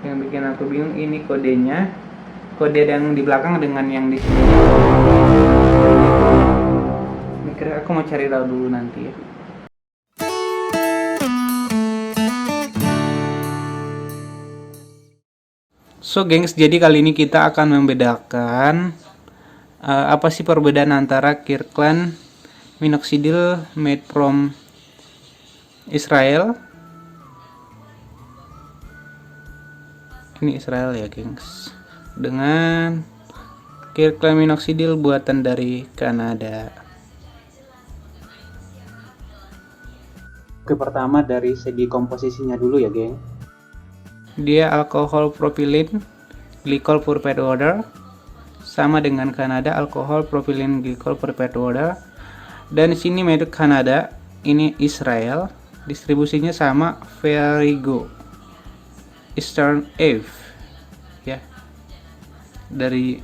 Yang bikin aku bingung ini kodenya, kode yang di belakang dengan yang di sini. Mikir aku mau cari tahu dulu nanti ya. So gengs, jadi kali ini kita akan membedakan apa sih perbedaan antara Kirkland minoxidil made from Israel. Ini Israel ya gengs, dengan Kirkland minoxidil buatan dari Kanada. Oke, pertama dari segi komposisinya dulu ya geng. Dia alkohol propylene glycol purifed water, sama dengan Kanada alkohol propylene glycol purifed water. Dan di sini merek Kanada, ini Israel, distribusinya sama Verigo Eastern Ave ya. Dari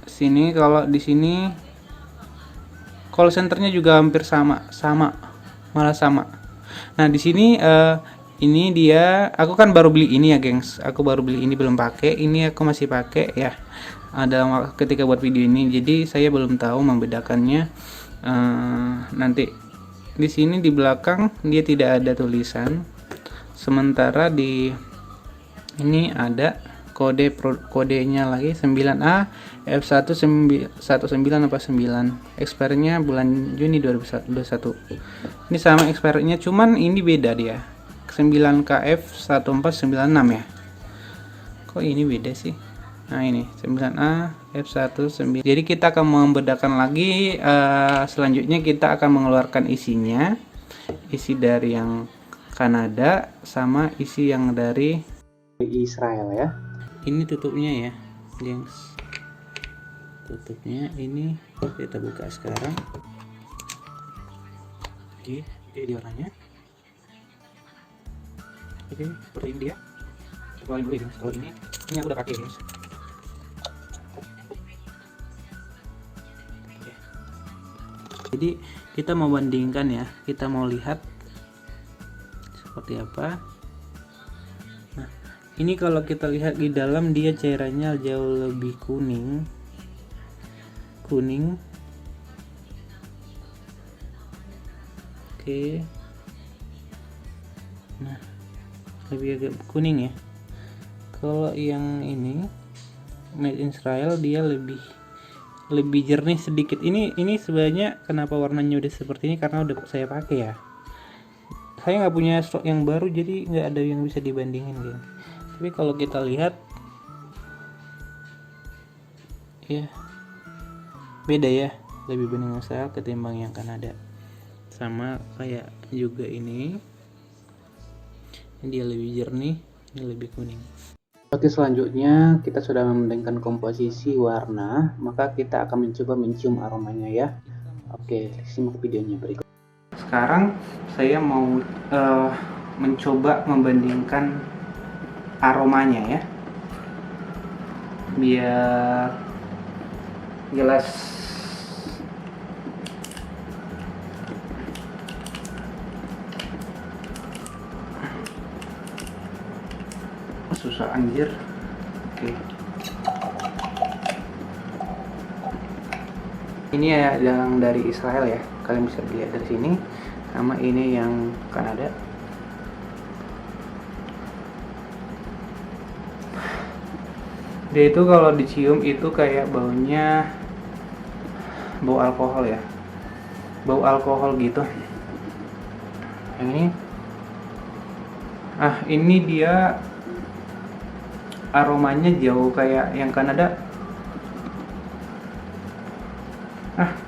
sini, kalau di sini call centernya juga hampir sama, malah sama. Nah di sini ini dia, aku kan baru beli ini ya gengs, aku baru beli ini, belum pakai. Ini aku masih pakai ya, ada ketika buat video ini, jadi saya belum tahu membedakannya. Nanti di sini di belakang dia tidak ada tulisan, sementara di ini ada kodenya lagi 9A F119 apa 9, expirednya bulan Juni 2021. Ini sama expirednya, cuman ini beda dia 9KF1496 ya. Kok ini beda sih? Nah ini 9A F19. Jadi kita akan membedakan lagi. Selanjutnya kita akan mengeluarkan isinya, isi dari yang Kanada sama isi yang dari Israel ya. Ini tutupnya ya gengs, tutupnya ini kita buka sekarang. Oke, ini dia warnanya. Oke, seperti ini dia. Coba dulu guys, kalau ini aku udah pakai guys. Oke. Jadi kita mau bandingkan ya, kita mau lihat seperti apa. Nah, ini kalau kita lihat di dalam, dia cairannya jauh lebih kuning. Oke. Nah, lebih agak kuning ya. Kalau yang ini made in Israel dia lebih jernih sedikit. Ini sebenarnya kenapa warnanya udah seperti ini, karena udah saya pakai ya. Saya nggak punya stok yang baru, jadi nggak ada yang bisa dibandingin geng. Tapi kalau kita lihat ya beda ya, lebih bening Israel ketimbang yang Kanada. Sama kayak juga ini dia lebih jernih, ini lebih kuning. Oke, selanjutnya kita sudah membandingkan komposisi warna, maka kita akan mencoba mencium aromanya ya. Oke, simak videonya berikut. Sekarang saya mau mencoba membandingkan aromanya ya, biar jelas. Susah anjir. Oke. Ini ya yang dari Israel ya, kalian bisa lihat dari sini, sama ini yang Kanada. Dia itu kalau dicium itu kayak baunya bau alkohol ya, bau alkohol gitu. Yang ini dia aromanya jauh kayak yang Kanada.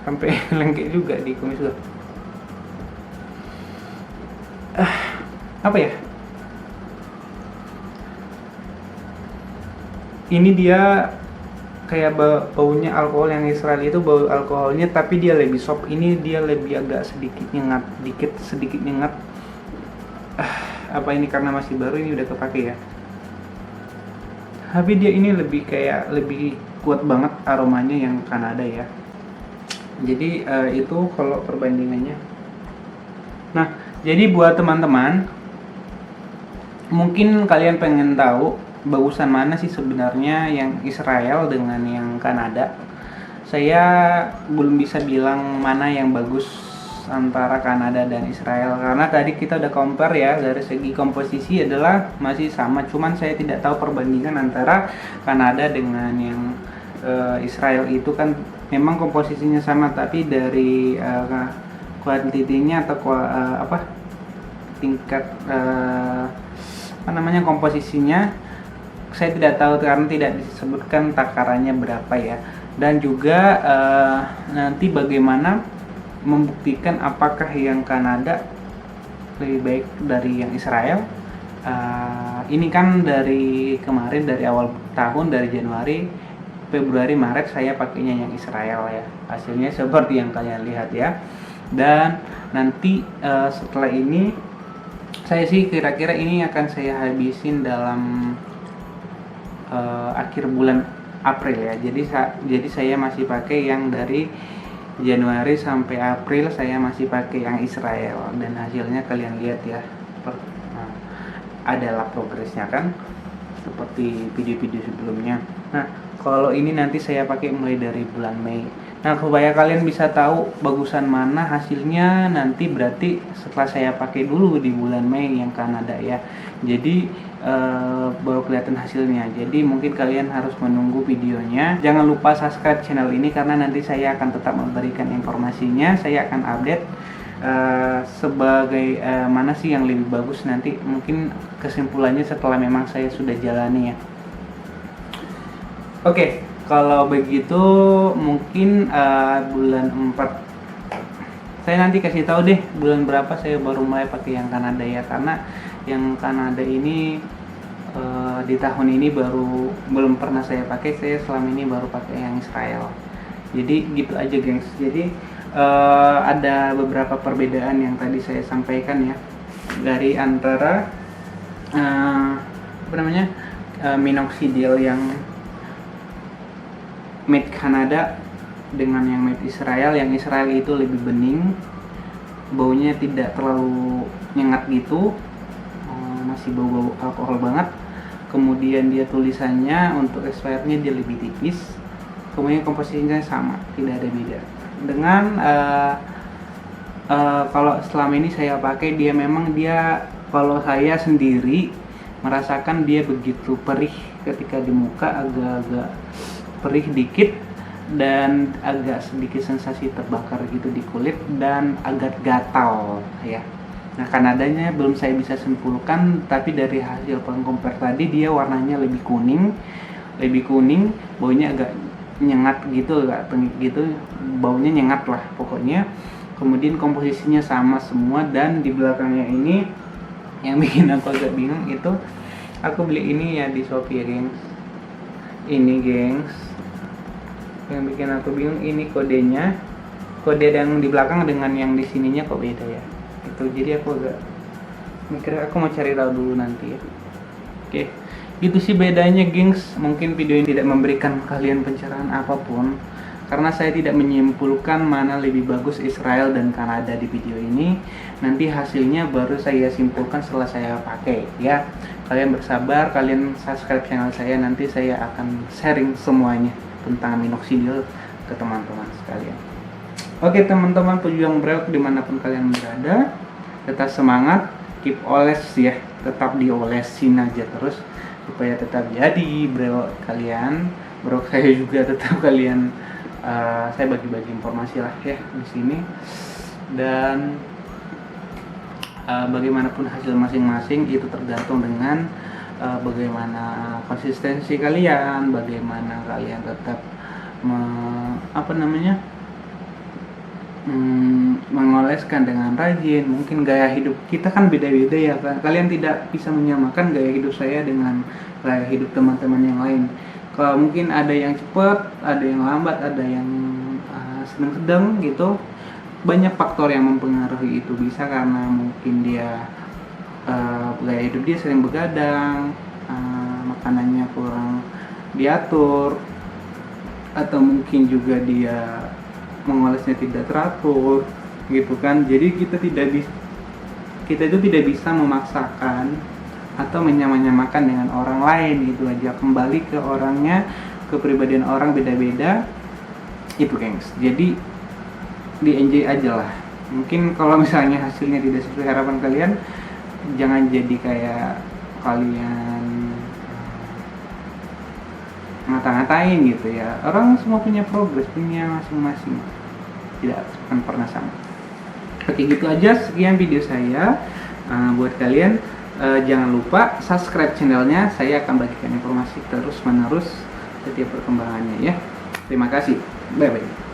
Sampai lengket juga di kumis gua. Apa ya? Ini dia kayak baunya alkohol. Yang Israel itu bau alkoholnya, tapi dia lebih soft. Ini dia lebih agak sedikit nyengat, sedikit nyengat. Apa ini karena masih baru, ini udah kepake ya. Tapi dia ini lebih kuat banget aromanya yang Kanada ya. Jadi itu kalau perbandingannya. Nah, jadi buat teman-teman Mungkin kalian pengen tahu bagusan mana sih sebenarnya yang Israel dengan yang Kanada. Saya belum bisa bilang mana yang bagus antara Kanada dan Israel karena tadi kita udah compare ya, dari segi komposisi adalah masih sama, cuman saya tidak tahu perbandingan antara Kanada dengan yang Israel. Itu kan memang komposisinya sama, tapi dari kuantitinya atau tingkat komposisinya saya tidak tahu karena tidak disebutkan takarannya berapa ya. Dan juga nanti bagaimana membuktikan apakah yang Kanada lebih baik dari yang Israel. Ini kan dari kemarin, dari awal tahun, dari Januari, Februari, Maret saya pakainya yang Israel ya. Hasilnya seperti yang kalian lihat ya. Dan nanti setelah ini saya sih kira-kira ini akan saya habisin dalam akhir bulan April ya. Jadi saya masih pakai yang dari Januari sampai April, saya masih pakai yang Israel, dan hasilnya kalian lihat ya. Adalah progresnya kan seperti video-video sebelumnya. Nah, kalau ini nanti saya pakai mulai dari bulan Mei. Nah, supaya kalian bisa tahu bagusan mana hasilnya nanti, berarti setelah saya pakai dulu di bulan Mei yang Kanada ya. Jadi baru kelihatan hasilnya. Jadi mungkin kalian harus menunggu videonya. Jangan lupa subscribe channel ini karena nanti saya akan tetap memberikan informasinya. Saya akan update sebagai mana sih yang lebih bagus, nanti mungkin kesimpulannya setelah memang saya sudah jalani ya. Oke, kalau begitu mungkin bulan 4 saya nanti kasih tahu deh bulan berapa saya baru mulai pakai yang Kanada ya, karena yang Kanada ini di tahun ini belum pernah saya pakai. Saya selama ini baru pakai yang Israel. Jadi gitu aja gengs. Jadi ada beberapa perbedaan yang tadi saya sampaikan ya, dari antara minoxidil yang made Kanada dengan yang made Israel. Yang Israel itu lebih bening, baunya tidak terlalu nyengat gitu, masih bau alkohol banget. Kemudian dia tulisannya untuk expirednya dia lebih tipis. Kemudian komposisinya sama, tidak ada beda. Dengan kalau selama ini saya pakai, dia kalau saya sendiri merasakan dia begitu perih ketika di muka, agak-agak perih dikit dan agak sedikit sensasi terbakar gitu di kulit dan agak gatal ya. Nah, Kanadanya belum saya bisa simpulkan, tapi dari hasil pengcompare tadi dia warnanya lebih kuning, baunya agak nyengat gitu, agak tengik gitu, baunya nyengat lah pokoknya. Kemudian komposisinya sama semua, dan di belakangnya ini yang bikin aku agak bingung itu, aku beli ini ya di Shopee gengs. Ini gengs, yang bikin aku bingung ini kodenya, kode yang di belakang dengan yang di sininya kok beda ya. Itu jadi aku agak mikir, aku mau cari tahu dulu nanti ya. Oke, itu sih bedanya gengs. Mungkin video ini tidak memberikan kalian pencerahan apapun karena saya tidak menyimpulkan mana lebih bagus Israel dan Kanada di video ini. Nanti hasilnya baru saya simpulkan setelah saya pakai ya. Kalian bersabar, kalian subscribe channel saya, nanti saya akan sharing semuanya tentang minoxidil ke teman-teman sekalian. Oke teman-teman pejuang brewok dimanapun kalian berada, tetap semangat, keep oles ya, tetap diolesin aja terus supaya tetap jadi brewok kalian, brewok saya juga tetap kalian. Saya bagi-bagi informasi lah ya di sini, dan bagaimanapun hasil masing-masing itu tergantung dengan bagaimana konsistensi kalian, bagaimana kalian tetap mengoleskan dengan rajin. Mungkin gaya hidup kita kan beda-beda ya kan, kalian tidak bisa menyamakan gaya hidup saya dengan gaya hidup teman-teman yang lain. Kalau mungkin ada yang cepat, ada yang lambat, ada yang sedang-sedang gitu. Banyak faktor yang mempengaruhi itu, bisa karena mungkin dia gaya hidup dia sering begadang, makanannya kurang diatur, atau mungkin juga dia mengolesnya tidak teratur gitu kan. Jadi kita itu tidak bisa memaksakan atau menyamakan dengan orang lain, itu aja. Kembali ke orangnya, kepribadian orang beda-beda itu gengs. Jadi di enjoy aja lah. Mungkin kalau misalnya hasilnya tidak sesuai harapan kalian, jangan jadi kayak kalian ngata-ngatain gitu ya. Orang semua punya progres, punya masing-masing, tidak akan pernah sama. Oke, gitu aja, sekian video saya. Buat kalian jangan lupa subscribe channelnya, saya akan bagikan informasi terus menerus setiap perkembangannya ya. Terima kasih, bye bye.